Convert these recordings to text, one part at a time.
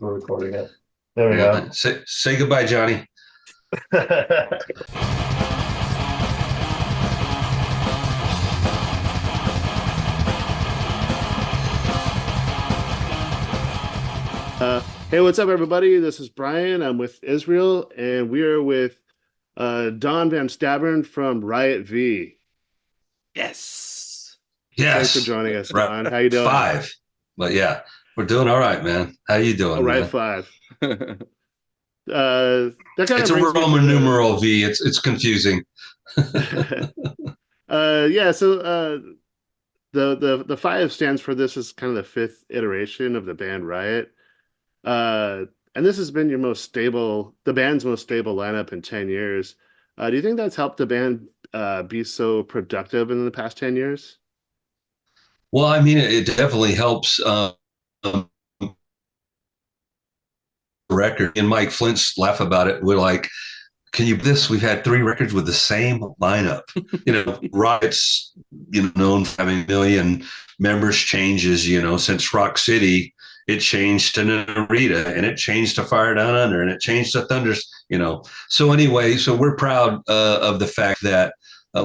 we're recording it. There we Yeah. go. Say goodbye, Johnny. Hey, what's up, everybody? This is Brian. I'm with Israel, and we are with Don Van Stavern from Riot V. Yes. Thanks for Yes. joining us, Right. Don. How you doing? Five. But yeah, we're doing all right, man. How you Oh, doing, Riot man? 5. That kind of It's a brings me to Roman numeral V. It's confusing. the yeah. So the five stands for this is kind of the fifth iteration of the band Riot. Uh, and this has been the band's most stable lineup in 10 years. Do you think that's helped the band be so productive in the past 10 years? Well, I mean, it definitely helps. Record and Mike Flint's laugh about it. We're like, can you this? We've had three records with the same lineup. Riot's known for having a million members changes. Since Rock City, it changed to Narita, and it changed to Fire Down Under, and it changed to Thunders. So anyway, so we're proud of the fact that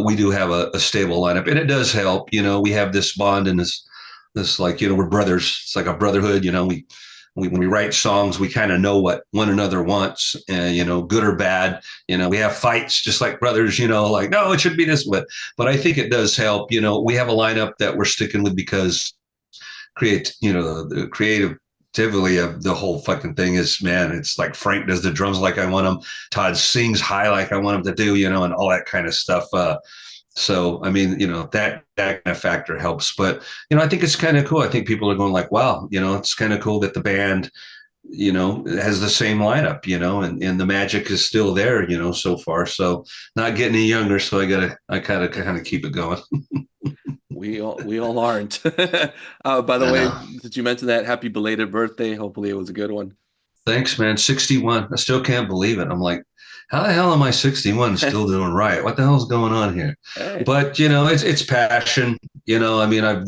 we do have a stable lineup, and it does help. We have this bond and this like we're brothers. It's like a brotherhood. We when we write songs, we kind of know what one another wants, good or bad. We have fights just like brothers, like, no, it should be this way. But I think it does help. We have a lineup that we're sticking with because the creatively of the whole fucking thing is, man, it's like Frank does the drums like I want him. Todd sings high like I want him to do, and all that kind of stuff. So, I mean, that kind of factor helps. But, I think it's kind of cool. I think people are going like, wow, it's kind of cool that the band, has the same lineup, and the magic is still there, so far. So not getting any younger. So I kind of keep it going. We all aren't. By the I way, know. did you mention that happy belated birthday? Hopefully it was a good one. Thanks, man. 61. I still can't believe it. I'm like, how the hell am I 61 and still doing right? What the hell's going on here? Hey. But it's passion. I mean, I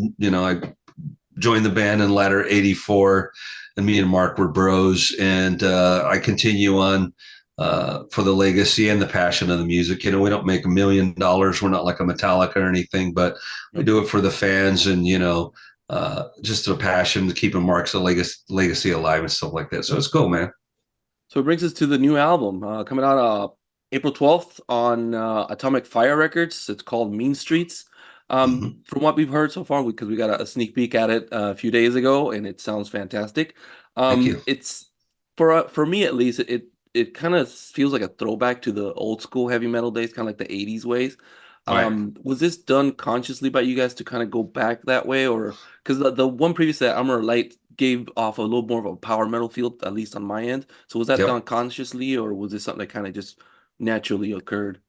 joined the band in latter 84, and me and Mark were bros, and I continue on for the legacy and the passion of the music. We don't make $1 million. We're not like a Metallica or anything, but we Yep. do it for the fans and just a passion to keeping Mark's legacy alive and stuff like that. So it's cool, man. So it brings us to the new album coming out April 12th on Atomic Fire Records. It's called Mean Streets. Mm-hmm. From what we've heard so far, because we got a sneak peek at it a few days ago, and it sounds fantastic. Thank you. It's for me at least, it kind of feels like a throwback to the old school heavy metal days, kind of like the 80s ways. Right. Was this done consciously by you guys to kind of go back that way, or because the one previous that Armor Light gave off a little more of a power metal feel, at least on my end. So was that done Yep. consciously, or was this something that kind of just naturally occurred?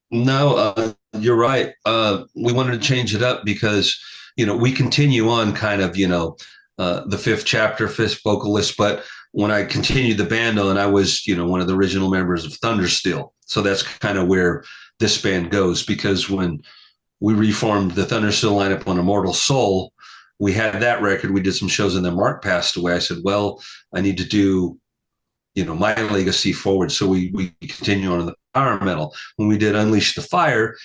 No, you're right. We wanted to change it up because, we continue on kind of, the fifth chapter, fifth vocalist. But when I continued the band on, I was, one of the original members of Thundersteel. So that's kind of where this band goes, because when we reformed the Thundersteel lineup on Immortal Soul, we had that record. We did some shows, and then Mark passed away. I said, well, I need to do my legacy forward. So we continue on in the power metal. When we did Unleash the Fire,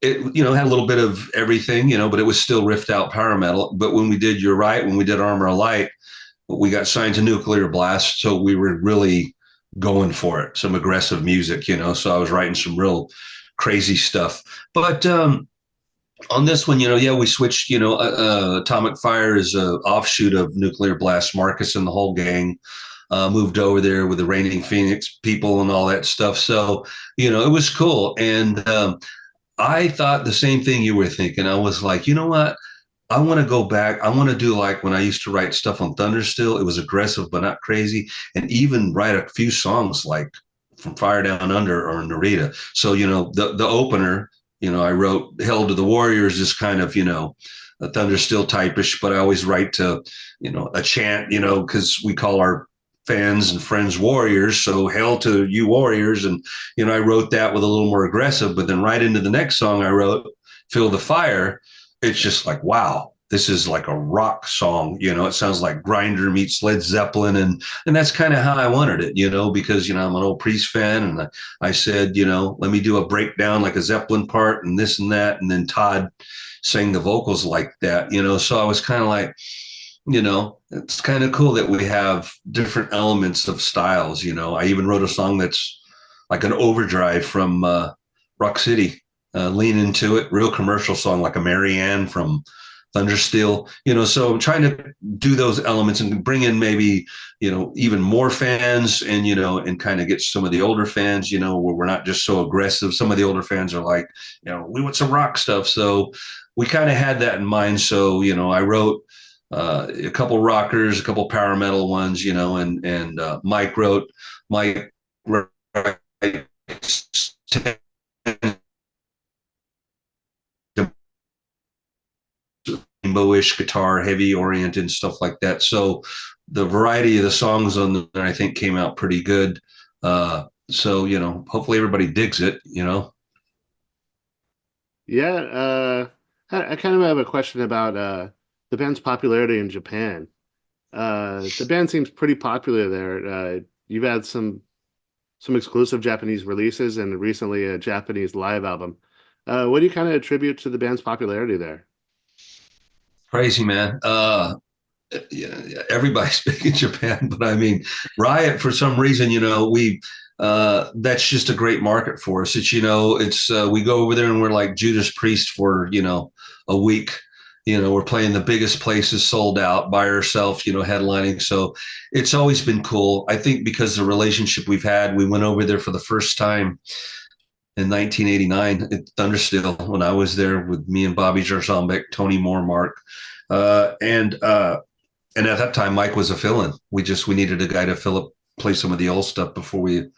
it had a little bit of everything, but it was still riffed out power metal. But when we did You're Right, when we did Armor of Light, we got signed to Nuclear Blast, so we were really going for it, some aggressive music, So I was writing some real crazy stuff. But on this one, yeah, we switched. Atomic Fire is a offshoot of Nuclear Blast. Marcus and the whole gang moved over there with the Reigning Phoenix people and all that stuff. So, it was cool. And I thought the same thing you were thinking. I was like, you know what? I want to go back. I want to do like when I used to write stuff on Thundersteel. It was aggressive, but not crazy. And even write a few songs like From Fire Down Under or Narita. So, the opener, I wrote Hell to the Warriors is kind of, a Thundersteel type-ish, but I always write to, a chant, because we call our fans and friends warriors. So hell to you warriors. And, I wrote that with a little more aggressive, but then right into the next song I wrote, Feel the Fire. It's just like, wow, this is like a rock song, it sounds like Grinder meets Led Zeppelin. And that's kind of how I wanted it, because, I'm an old Priest fan. And I said, let me do a breakdown like a Zeppelin part and this and that. And then Todd sang the vocals like that, so I was kind of like, it's kind of cool that we have different elements of styles. I even wrote a song that's like an overdrive from Rock City, lean into it, real commercial song like a Marianne from Thundersteel, so I'm trying to do those elements and bring in maybe, even more fans and, and kind of get some of the older fans, where we're not just so aggressive. Some of the older fans are like, we want some rock stuff. So we kind of had that in mind. So, I wrote a couple rockers, a couple power metal ones, and Mike wrote, Mike writes rainbowish guitar, heavy oriented stuff like that. So the variety of the songs on there, I think, came out pretty good. So hopefully everybody digs it. Yeah, I kind of have a question about the band's popularity in Japan. The band seems pretty popular there. You've had some exclusive Japanese releases and recently a Japanese live album. What do you kind of attribute to the band's popularity there? Crazy, man. Yeah, everybody's big in Japan, but I mean, Riot, for some reason, we that's just a great market for us. It's we go over there and we're like Judas Priest for a week. We're playing the biggest places, sold out by ourselves, headlining. So it's always been cool. I think because the relationship we've had, we went over there for the first time in 1989 at Thunderstill when I was there with me and Bobby Jarzombek, Tony Moore, Mark, and at that time, Mike was a fill-in. We needed a guy to play some of the old stuff before we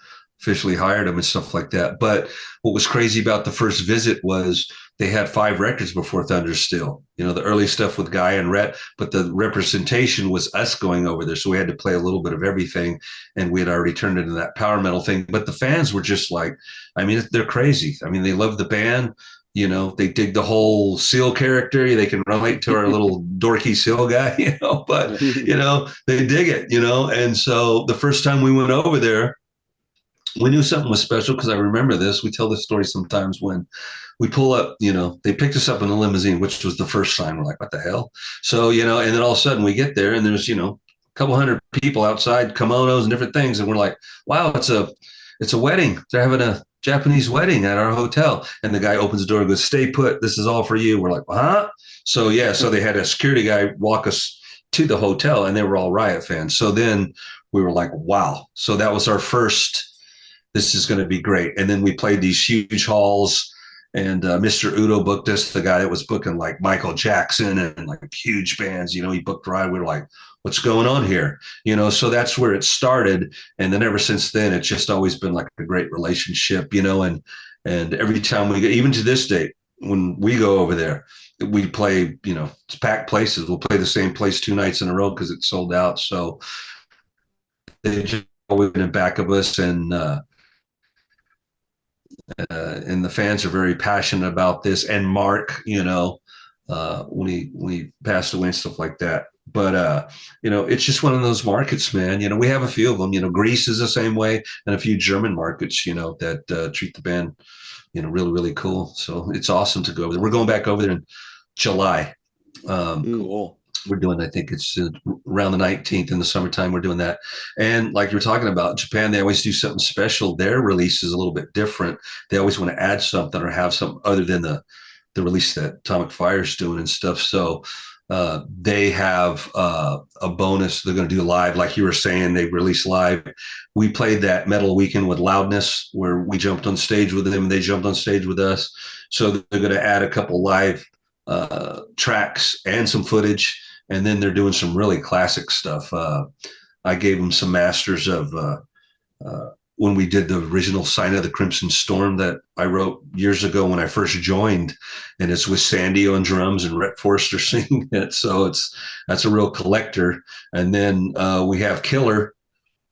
officially hired him and stuff like that. But what was crazy about the first visit was they had 5 records before Thunder Still. The early stuff with Guy and Rhett, but the representation was us going over there. So we had to play a little bit of everything. And we had already turned into that power metal thing. But the fans were just like, I mean, they're crazy. I mean, they love the band. They dig the whole Seal character. They can relate to our little dorky Seal guy, but, they dig it. And so the first time we went over there, we knew something was special because I remember this. We tell this story sometimes when we pull up, they picked us up in a limousine, which was the first sign. We're like, what the hell? So, and then all of a sudden we get there and there's, a couple hundred people outside, kimonos and different things. And we're like, wow, it's a wedding. They're having a Japanese wedding at our hotel. And the guy opens the door and goes, stay put. This is all for you. We're like, huh? So, yeah. So they had a security guy walk us to the hotel and they were all Riot fans. So then we were like, wow. So that was our first, this is going to be great. And then we played these huge halls and Mr. Udo booked us, the guy that was booking like Michael Jackson and like huge bands, he booked Riot. We were like, what's going on here? So that's where it started. And then ever since then, it's just always been like a great relationship, and every time we go, even to this date, when we go over there, we play, it's packed places. We'll play the same place 2 nights in a row because it's sold out. So they just always been in back of us. And the fans are very passionate about this. And Mark, when he passed away and stuff like that. But it's just one of those markets, man. We have a few of them. Greece is the same way, and a few German markets, that treat the band, really, really cool. So it's awesome to go over there. We're going back over there in July. Cool. We're doing, I think it's around the 19th in the summertime. We're doing that. And like you were talking about, Japan, they always do something special. Their release is a little bit different. They always want to add something or have something other than the release that Atomic Fire's doing and stuff. So they have a bonus they're going to do live. Like you were saying, they release live. We played that Metal Weekend with Loudness where we jumped on stage with them and they jumped on stage with us. So they're going to add a couple live tracks and some footage. And then they're doing some really classic stuff. I gave them some masters of when we did the original Sign of the Crimson Storm that I wrote years ago when I first joined. And it's with Sandy on drums and Rhett Forster singing it. So that's a real collector. And then we have Killer,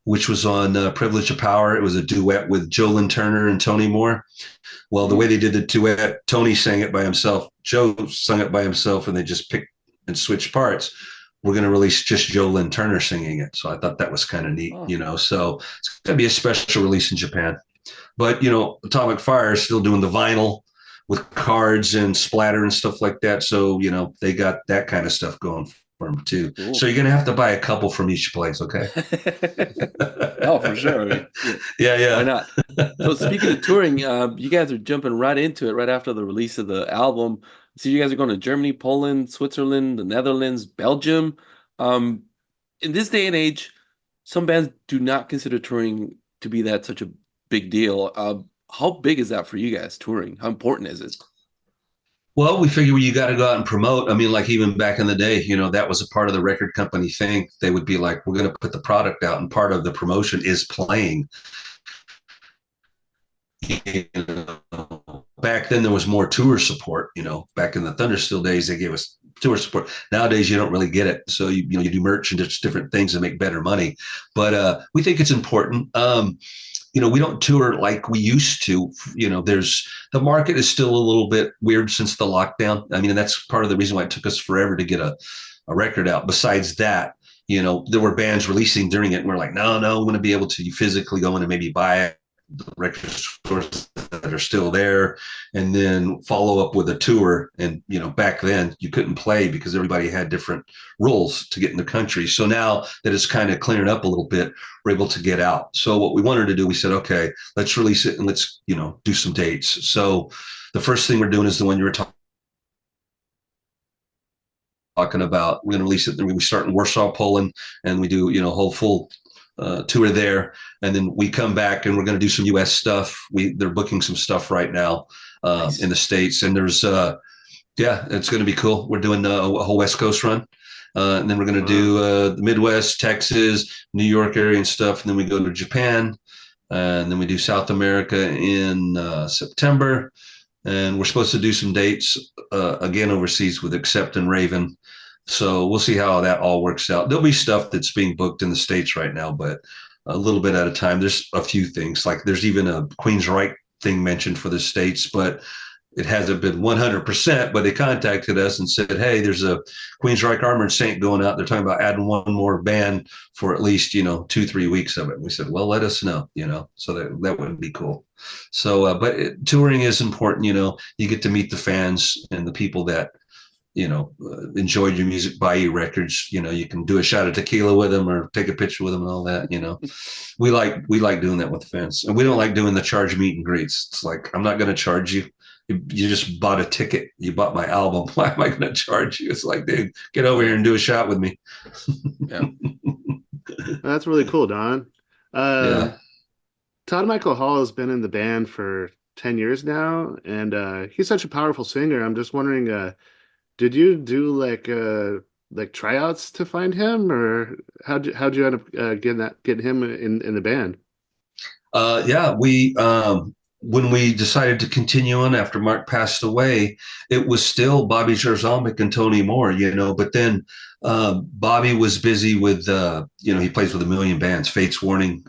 which was on Privilege of Power. It was a duet with Joe Lynn Turner and Tony Moore. Well, the way they did the duet, Tony sang it by himself, Joe sung it by himself, and they just picked and switch parts, we're going to release just Joe Lynn Turner singing it. So I thought that was kind of neat, Oh, you know. So it's going to be a special release in Japan. But you know, Atomic Fire is still doing the vinyl with cards and splatter and stuff like that. So you know, they got that kind of stuff going for them too. So cool. you're gonna have to buy a couple from each place, okay? Oh, for sure. I mean, yeah, Yeah, why yeah. not? So speaking of touring, you guys are jumping right into it right after the release of the album. So you guys are going to Germany, Poland, Switzerland, the Netherlands, Belgium. Um, in this day and age, some bands do not consider touring to be that such a big deal. How big is that for you guys, touring? How important is it? Well, we figure you got to go out and promote. I mean, like even back in the day, you know, that was a part of the record company thing. They would be like, we're going to put the product out, and part of the promotion is playing. You know, back then there was more tour support. You know, back in the Thunderstill days, they gave us tour support. Nowadays, you don't really get it. So you know, you do merch and just different things to make better money. But we think it's important. You know, we don't tour like we used to. You know, there's the market is still a little bit weird since the lockdown. I mean, and that's part of the reason why it took us forever to get a record out. Besides that, you know, there were bands releasing during it, and we're like, no, we want to be able to physically go in and maybe buy it, the record stores that are still there, and then follow up with a tour. And you know, back then you couldn't play because everybody had different rules to get in the country. So now that it's kind of clearing up a little bit, we're able to get out. So what we wanted to do, we said, okay, let's release it and let's, you know, do some dates. So the first thing we're doing is the one you were talking about. We're going to release it, and we start in Warsaw, Poland, and we do, you know, a whole full tour there, and then we come back and we're going to do some U.S. stuff. They're booking some stuff right now in Nice. the States, and there's yeah, it's going to be cool. We're doing a whole West Coast run, and then we're going to Wow. do the Midwest, Texas, New York area and stuff, and then we go to Japan, and then we do South America in September, and we're supposed to do some dates again overseas with Accept and Raven. So we'll see how that all works out. There'll be stuff that's being booked in the States right now, but a little bit at a time. There's a few things, like there's even a Queensryche thing mentioned for the States, but it hasn't been 100%. But they contacted us and said, hey, there's a Queensryche Armored Saint going out. They're talking about adding one more band for at least, you know, 2-3 weeks of it. And we said, well, let us know, you know, so that would be cool. So, touring is important. You know, you get to meet the fans and the people that, you know, enjoyed your music, buy you records. You know, you can do a shot of tequila with them or take a picture with them and all that. You know, we like doing that with the fans, and we don't like doing the charge meet and greets. It's like, I'm not going to charge you. You just bought a ticket. You bought my album. Why am I going to charge you? It's like, dude, get over here Yeah. and do a shot with me. Yeah. That's really cool, Don. Yeah. Todd Michael Hall has been in the band for 10 years now, and he's such a powerful singer. I'm just wondering, did you do like tryouts to find him, or how'd you end up getting him in the band? Yeah, we when we decided to continue on after Mark passed away, it was still Bobby Jarzomic and Tony Moore, you know. But then Bobby was busy with, you know, he plays with a million bands: Fates Warning,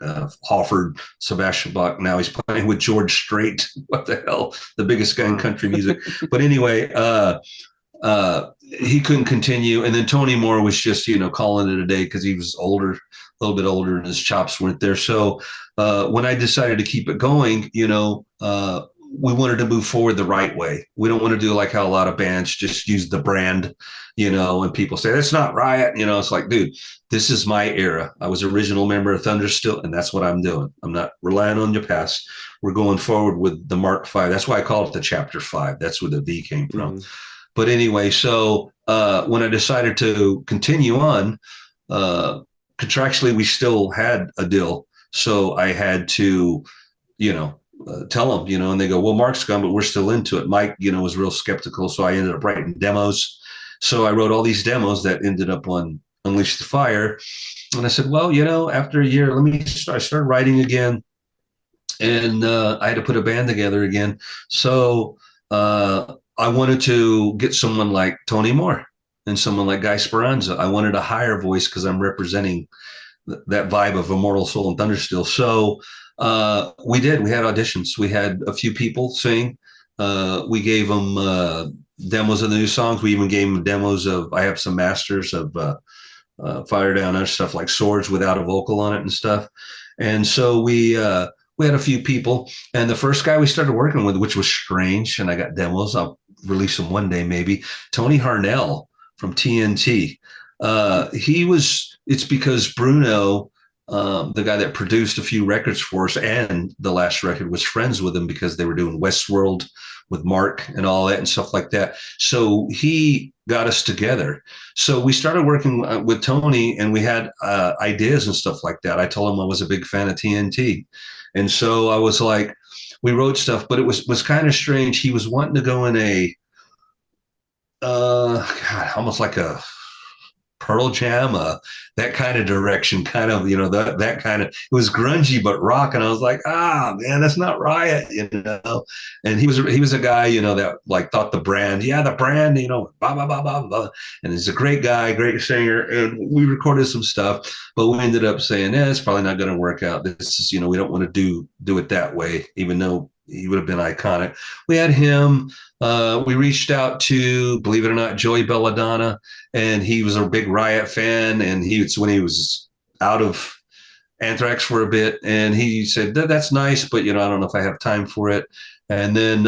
Halford, Sebastian Bach. Now he's playing with George Strait. What the hell, the biggest guy in Wow. country music. But anyway, he couldn't continue, and then Tony Moore was just, you know, calling it a day because he was older, a little bit older, and his chops weren't there. So when I decided to keep it going, you know, we wanted to move forward the right way. We don't want to do like how a lot of bands just use the brand, you know, and people say that's not Riot. You know, it's like, dude, this is my era. I was original member of Thunderstill, and that's what I'm doing. I'm not relying on your past. We're going forward with the Mark V. That's why I call it the Chapter 5. That's where the V came from. Mhm. But anyway, so when I decided to continue on, contractually, we still had a deal. So I had to, you know, tell them, you know, and they go, well, Mark's gone, but we're still into it. Mike, you know, was real skeptical. So I ended up writing demos. So I wrote all these demos that ended up on Unleash the Fire. And I said, well, you know, after a year, I started writing again. And I had to put a band together again. So I wanted to get someone like Tony Moore and someone like Guy Speranza. I wanted a higher voice because I'm representing that vibe of Immortal Soul and Thunderstill. So we did. We had auditions. We had a few people sing. We gave them demos of the new songs. We even gave him demos of, I have some masters of Fire Down, other stuff like Swords without a vocal on it and stuff. And so we had a few people. And the first guy we started working with, which was strange, and I got demos, I'll release them one day maybe, Tony Harnell from TNT. It's because Bruno, the guy that produced a few records for us and the last record, was friends with him because they were doing Westworld with Mark and all that and stuff like that. So he got us together. So we started working with Tony, and we had ideas and stuff like that. I told him I was a big fan of TNT. And so I was like, we wrote stuff, but it was kind of strange. He was wanting to go in a, God, almost like a Pearl Jam, that kind of direction, kind of, that kind of, it was grungy but rock, and I was like, man, that's not Riot, And he was a guy, that like thought the brand, blah blah blah blah blah, and he's a great guy, great singer, and we recorded some stuff, but we ended up saying, it's probably not going to work out. This is, we don't want to do it that way, even though he would have been iconic. We had him. We reached out to, believe it or not, Joey Belladonna, and he was a big Riot fan. And when he was out of Anthrax for a bit, and he said, that's nice, but I don't know if I have time for it. And then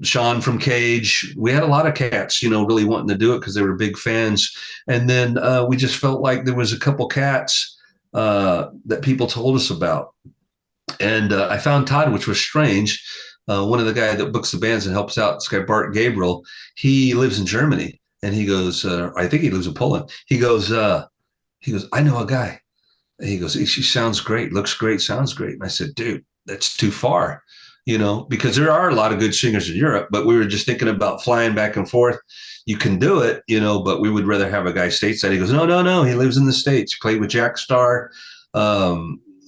Sean from Cage. We had a lot of cats, really wanting to do it because they were big fans. And then we just felt like there was a couple cats that people told us about. And I found Todd, which was strange. One of the guys that books the bands and helps out, this guy Bart Gabriel, he lives in Germany, and he goes, I think he lives in Poland. He goes, I know a guy. And he goes, she sounds great, looks great, sounds great. And I said, dude, that's too far, because there are a lot of good singers in Europe, but we were just thinking about flying back and forth. You can do it, but we would rather have a guy stateside. He goes, no, he lives in the States. He played with Jack Starr.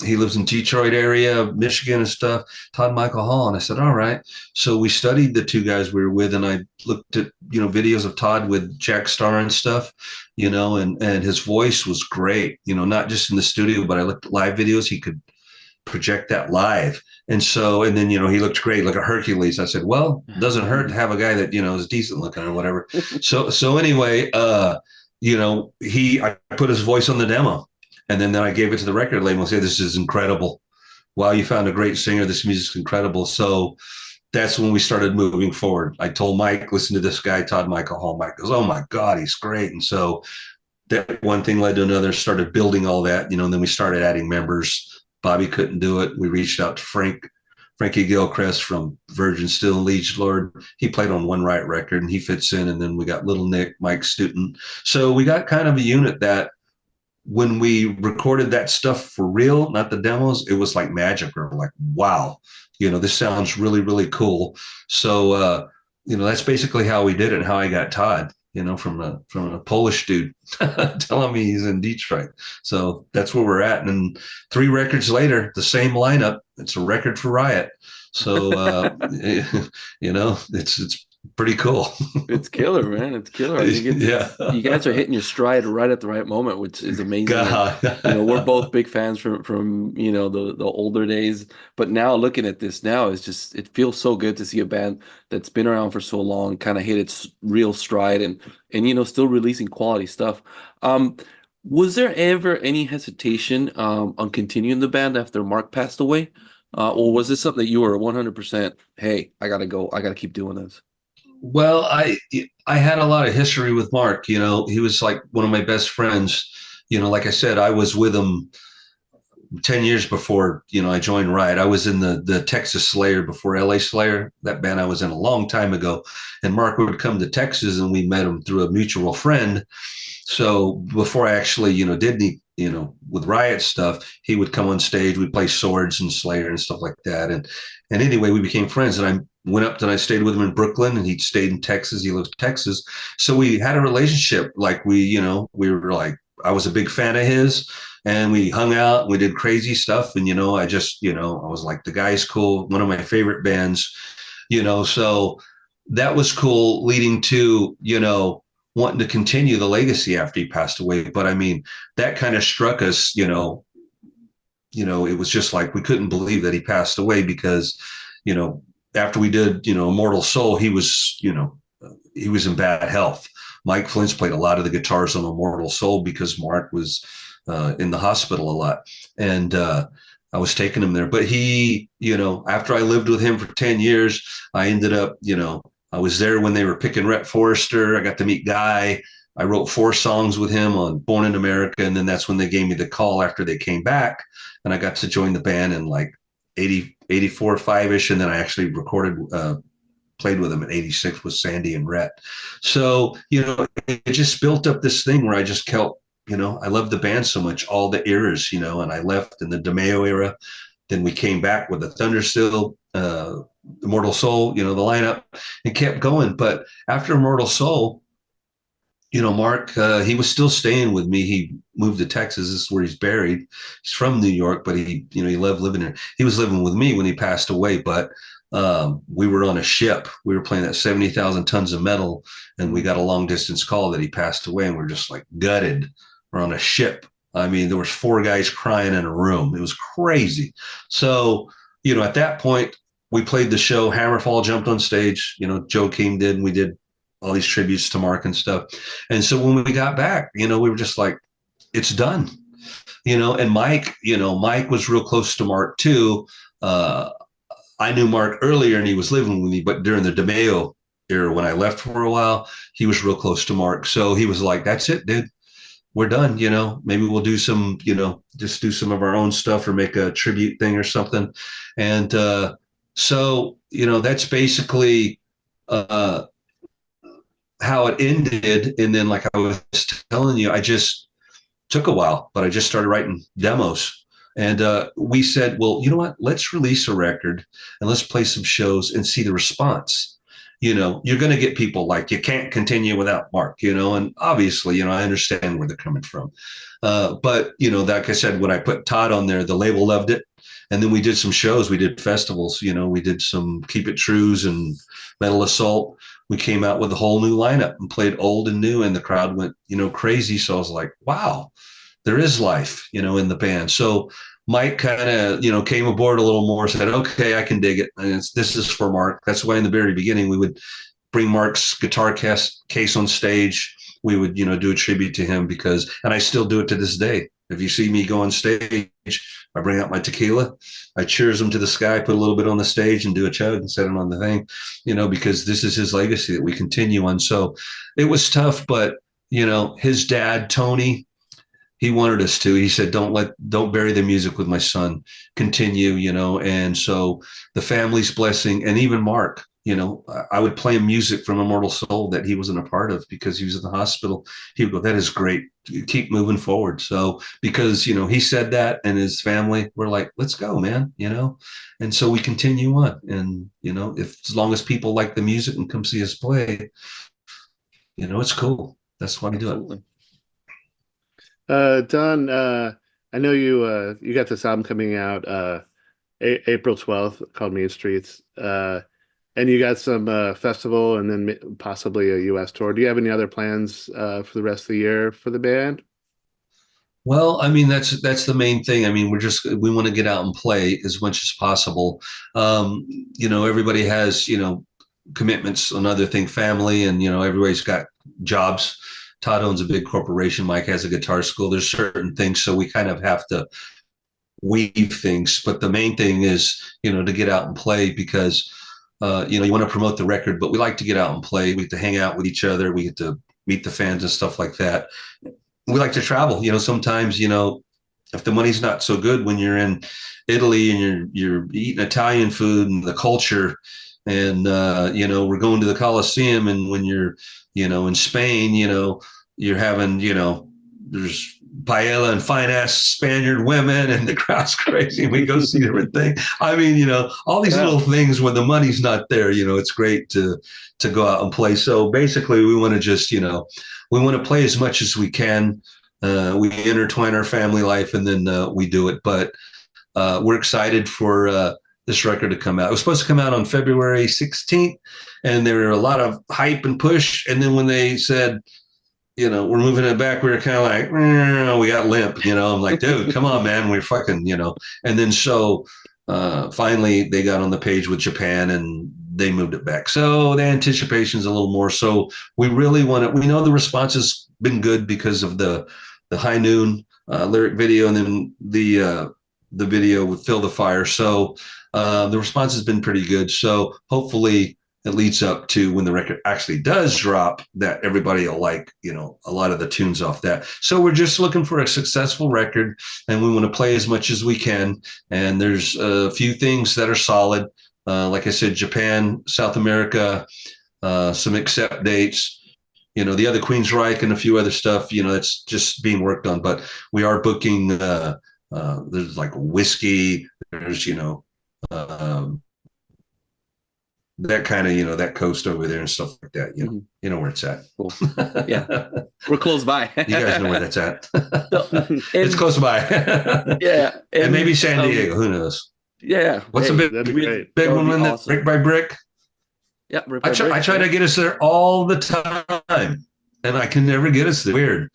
He lives in Detroit area, Michigan and stuff, Todd Michael Hall. And I said, all right. So we studied the two guys we were with, and I looked at, videos of Todd with Jack Starr and stuff, and his voice was great, not just in the studio, but I looked at live videos. He could project that live. And then, he looked great, like a Hercules. I said, well, it doesn't hurt to have a guy that, is decent looking or whatever. So anyway, I put his voice on the demo. And then I gave it to the record label and said, this is incredible. Wow, you found a great singer. This music's incredible. So that's when we started moving forward. I told Mike, listen to this guy, Todd Michael Hall. Mike goes, oh my God, he's great. And so that one thing led to another, started building all that, and then we started adding members. Bobby couldn't do it. We reached out to Frankie Gilchrist from Virgin Still and Liege Lord. He played on One Right record, and he fits in. And then we got Little Nick, Mike Stoughton. So we got kind of a unit that, when we recorded that stuff for real, not the demos, it was like magic. We're like, wow, this sounds really, really cool. So, that's basically how we did it and how I got Todd, from a Polish dude telling me he's in Detroit. So that's where we're at. And 3 records later, the same lineup, it's a record for Riot. So, it's pretty cool. It's killer, man. It's killer. You guys are hitting your stride right at the right moment, which is amazing. And, we're both big fans from the older days, but now looking at this now is just, it feels so good to see a band that's been around for so long kind of hit its real stride and still releasing quality stuff. Was there ever any hesitation on continuing the band after Mark passed away? Or was this something that you were 100%, hey, I gotta go, I gotta keep doing this? Well, I had a lot of history with Mark. He was like one of my best friends. Like I said, I was with him 10 years before, I joined Riot. I was in the Texas Slayer before LA Slayer, that band I was in a long time ago. And Mark would come to Texas, and we met him through a mutual friend. So before I actually, did any, with Riot stuff, he would come on stage. We'd play Swords and Slayer and stuff like that. And anyway, we became friends, and I went up and I stayed with him in Brooklyn, and he stayed in Texas. He lives in Texas. So we had a relationship. Like we were like, I was a big fan of his, and we hung out, and we did crazy stuff. And, I just, I was like, the guy's cool. One of my favorite bands, so that was cool, leading to, wanting to continue the legacy after he passed away. But I mean, that kind of struck us, it was just like, we couldn't believe that he passed away because, after we did, Immortal Soul, he was in bad health. Mike Flint's played a lot of the guitars on Immortal Soul because Mark was in the hospital a lot. And I was taking him there. But he, after I lived with him for 10 years, I ended up, I was there when they were picking Rhett Forrester. I got to meet Guy. I wrote 4 songs with him on Born in America. And then that's when they gave me the call after they came back. And I got to join the band in like 80, 84, 5-ish. And then I actually played with him at 86 with Sandy and Rhett. So, it just built up this thing where I just kept, I loved the band so much, all the eras, and I left in the DeMeo era. Then we came back with the Thunderstill, Immortal Soul, the lineup, and kept going. But after Immortal Soul, Mark, he was still staying with me. He moved to Texas. This is where he's buried. He's from New York, but he loved living there. He was living with me when he passed away, but we were on a ship. We were playing at 70,000 tons of metal, and we got a long distance call that he passed away, and we're just like gutted. We're on a ship. I mean, there was 4 guys crying in a room. It was crazy. So, at that point, we played the show. Hammerfall jumped on stage. Joe King did, and we did all these tributes to Mark and stuff. And so when we got back, we were just like, it's done. And Mike was real close to Mark too. I knew Mark earlier and he was living with me, but during the DeMeo era, when I left for a while, he was real close to Mark. So he was like, that's it, dude. We're done. Maybe we'll do some, just do some of our own stuff or make a tribute thing or something. And so, that's basically how it ended. And then, like I was telling you, I just took a while, but I just started writing demos. And we said, well, you know what? Let's release a record and let's play some shows and see the response. You're going to get people like, you can't continue without Mark, and obviously, I understand where they're coming from. But, like I said, when I put Todd on there, the label loved it. And then we did some shows. We did festivals, we did some Keep It Trues and Metal Assault. We came out with a whole new lineup and played old and new, and the crowd went, crazy. So I was like, wow, there is life, in the band. So Mike kind of, came aboard a little more, said, okay, I can dig it. And this is for Mark. That's why in the very beginning, we would bring Mark's guitar case on stage. We would, do a tribute to him and I still do it to this day. If you see me go on stage, I bring out my tequila, I cheers him to the sky, put a little bit on the stage and do a chug and set him on the thing, because this is his legacy that we continue on. So it was tough, but, his dad, Tony, he wanted us to. He said, don't bury the music with my son. Continue, And so the family's blessing, and even Mark, I would play him music from Immortal Soul that he wasn't a part of because he was in the hospital. He would go, that is great. Keep moving forward. So because, he said that, and his family were like, let's go, man, And so we continue on. And, as long as people like the music and come see us play, it's cool. That's why we do it. Don, I know you got this album coming out April 12th called Mean Streets. And you got some festival and then possibly a US tour. Do you have any other plans for the rest of the year for the band? Well, I mean, that's the main thing. I mean, we want to get out and play as much as possible. Everybody has, commitments, another thing, family, and, everybody's got jobs. Todd owns a big corporation. Mike has a guitar school. There's certain things. So we kind of have to weave things. But the main thing is, to get out and play because, you want to promote the record, but we like to get out and play. We get to hang out with each other. We get to meet the fans and stuff like that. We like to travel. Sometimes, if the money's not so good when you're in Italy and you're eating Italian food and the culture, and we're going to the Coliseum, and when you're in Spain, you're having there's paella and fine ass Spaniard women, and the crowd's crazy. We go see different things. I mean, all these little things when the money's not there. It's great to go out and play. So basically, we want to just we want to play as much as we can. We intertwine our family life, and then we do it. But we're excited for this record to come out. It was supposed to come out on February 16th, and there were a lot of hype and push. And then when they said, we're moving it back, we were kind of like, we got limp, I'm like, dude, come on, man. We're fucking, and then so finally they got on the page with Japan and they moved it back. So the anticipation's a little more. So we really want to. We know the response has been good because of the High Noon lyric video, and then the video with Fill the Fire. So the response has been pretty good. So hopefully it leads up to when the record actually does drop that everybody will like, a lot of the tunes off that. So we're just looking for a successful record, and we want to play as much as we can. And there's a few things that are solid. Like I said, Japan, South America, some accept dates. The other Queensryche and a few other stuff, that's just being worked on. But we are booking, there's like whiskey, there's, um, that kind of, that coast over there and stuff like that. You know where it's at. Cool. Yeah. We're close by. You guys know where that's at. So, It's close by. Yeah. And maybe San Diego. Who knows? Yeah. What's the big one when awesome. Brick by Brick? Yeah. I try to get us there all the time, and I can never get us there. Weird.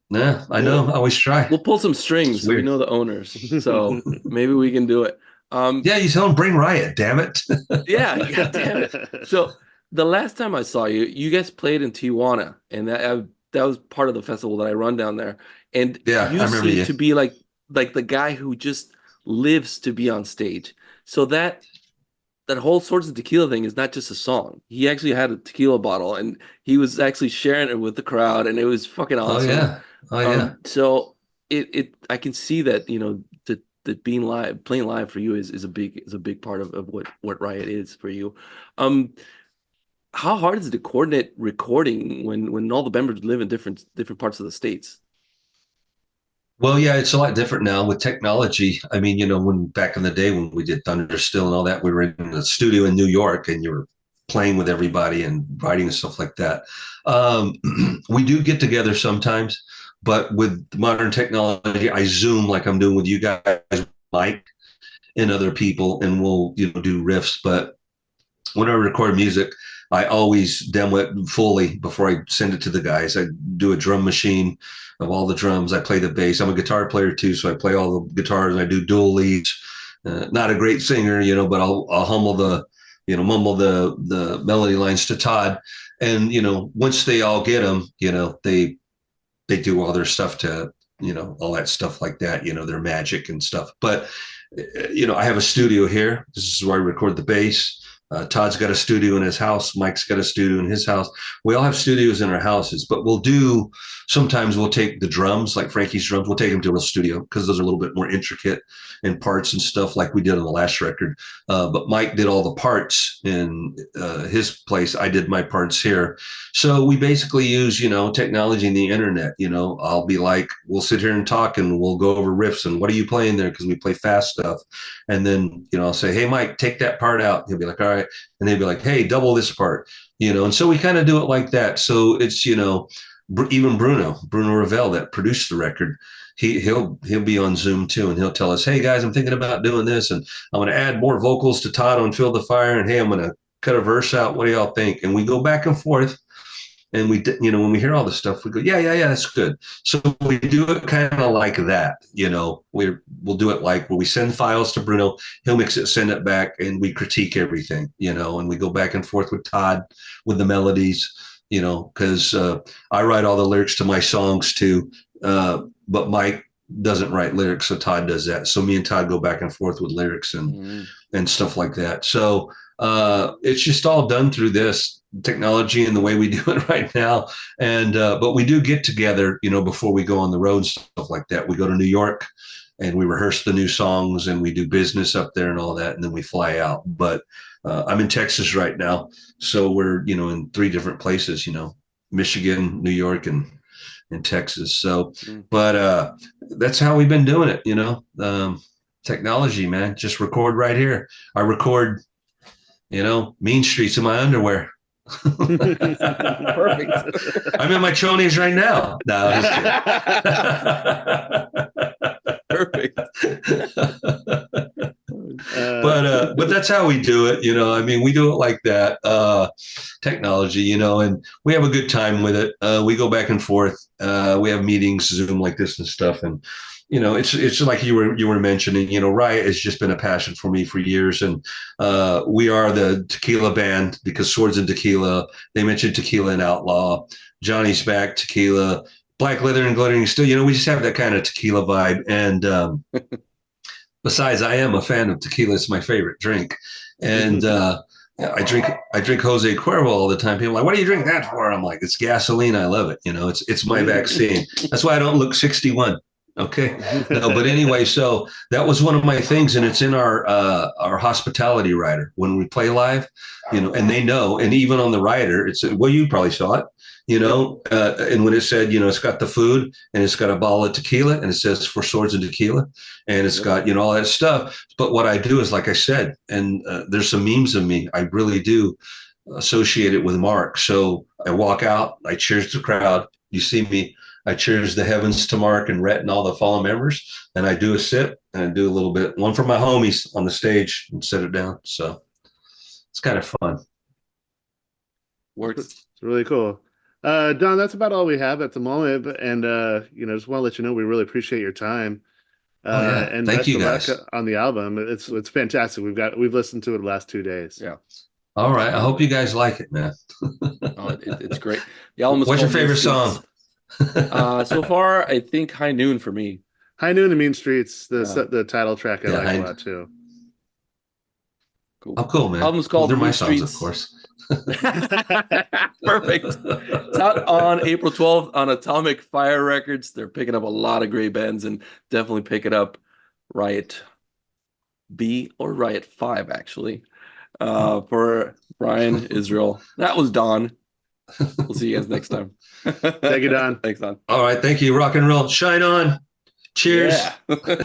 Nah, I know. I always try. We'll pull some strings. So we know the owners, so maybe we can do it. Yeah, you tell them bring Riot. Damn it. Yeah, God damn it. So the last time I saw you, you guys played in Tijuana, and that was part of the festival that I run down there. And yeah, you I remember seem you. to be like the guy who just lives to be on stage. So that whole Swords of Tequila thing is not just a song. He actually had a tequila bottle, and he was actually sharing it with the crowd, and it was fucking awesome. Oh yeah. Oh yeah. So I can see that, that being live, playing live for you is a big part of what Riot is for you. How hard is it to coordinate recording when all the members live in different parts of the states? Well, yeah, it's a lot different now with technology. I mean, when back in the day when we did Thunderstill and all that, we were in the studio in New York and you were playing with everybody and writing and stuff like that. We do get together sometimes, but with modern technology, I Zoom like I'm doing with you guys, Mike, and other people, and we'll do riffs. But when I record music, I always demo it fully before I send it to the guys. I do a drum machine of all the drums. I play the bass. I'm a guitar player too, so I play all the guitars. I do dual leads. Not a great singer, but I'll mumble the melody lines to Todd. And once they all get them, they do all their stuff to all that stuff like that. Their magic and stuff. But I have a studio here. This is where I record the bass. Todd's got a studio in his house. Mike's got a studio in his house. We all have studios in our houses, but sometimes we'll take the drums, like Frankie's drums, we'll take them to a studio because those are a little bit more intricate in parts and stuff like we did on the last record. But Mike did all the parts in his place. I did my parts here. So we basically use, technology and the internet. I'll be like, we'll sit here and talk and we'll go over riffs and what are you playing there? Because we play fast stuff. And then, I'll say, hey, Mike, take that part out. He'll be like, all right. And they'd be like, hey, double this part, and so we kind of do it like that. So it's, even Bruno Ravel that produced the record, he'll be on Zoom too. And he'll tell us, hey guys, I'm thinking about doing this. And I'm going to add more vocals to Todd on Fill the Fire. And hey, I'm going to cut a verse out. What do y'all think? And we go back and forth. And we, when we hear all this stuff, we go, yeah, that's good. So we do it kind of like that, we'll do it like where we send files to Bruno, he'll mix it, send it back, and we critique everything, and we go back and forth with Todd with the melodies, because I write all the lyrics to my songs too, but Mike doesn't write lyrics, so Todd does that. So me and Todd go back and forth with lyrics and stuff like that. So it's just all done through this technology and the way we do it right now. And but we do get together, before we go on the road and stuff like that. We go to New York and we rehearse the new songs and we do business up there and all that, and then we fly out. But I'm in Texas right now, so we're in 3 different places, Michigan, New York, and in Texas. So but that's how we've been doing it, technology, man. Just record right here. I record Mean Streets in my underwear. Perfect. I'm in my chonies right now. No, perfect. But that's how we do it. I mean, we do it like that. Technology, and we have a good time with it. We go back and forth. We have meetings, Zoom like this and stuff, and it's like you were mentioning, Riot has just been a passion for me for years. And we are the tequila band because Swords and Tequila, they mentioned Tequila and Outlaw, Johnny's Back, Tequila, Black Leather and Glittering Steel. We just have that kind of tequila vibe. And besides, I am a fan of tequila. It's my favorite drink. And I drink Jose Cuervo all the time. People are like, what do you drink that for? I'm like, it's gasoline. I love it. It's my vaccine. That's why I don't look 61. Okay. No, but anyway, so that was one of my things, and it's in our hospitality rider when we play live, and they know, and even on the rider, it's well, you probably saw it, and when it said, it's got the food and it's got a bottle of tequila and it says for Swords and Tequila, and it's got all that stuff. But what I do is, like I said, and there's some memes of me. I really do associate it with Mark. So I walk out, I cheers the crowd. You see me. I cheers the heavens to Mark and Rhett and all the fallen members, and I do a sip and I do a little bit, one for my homies on the stage and set it down. So it's kind of fun. Works. It's really cool. Don, that's about all we have at the moment. And, just want to let you know we really appreciate your time. Oh yeah, And thank best you of luck guys. on the album. It's fantastic. We've listened to it the last 2 days. Yeah. All right, I hope you guys like it, man. Oh, it's great. The album is What's your called favorite Misfits. song? So far, I think High Noon for me. High Noon and Mean Streets, Yeah. the title track I Yeah, like a lot too. Cool. I'm cool, man. Album's Well, called they're my Mean songs, of Streets. course. Perfect. It's out on April 12th on Atomic Fire Records. They're picking up a lot of great bands, and definitely pick it up. Riot V or Riot 5, actually. For Brian, Israel. That was Don. We'll see you guys next time. Thank you, Don. Thanks, Don. All right, thank you. Rock and roll. Shine on. Cheers. Yeah.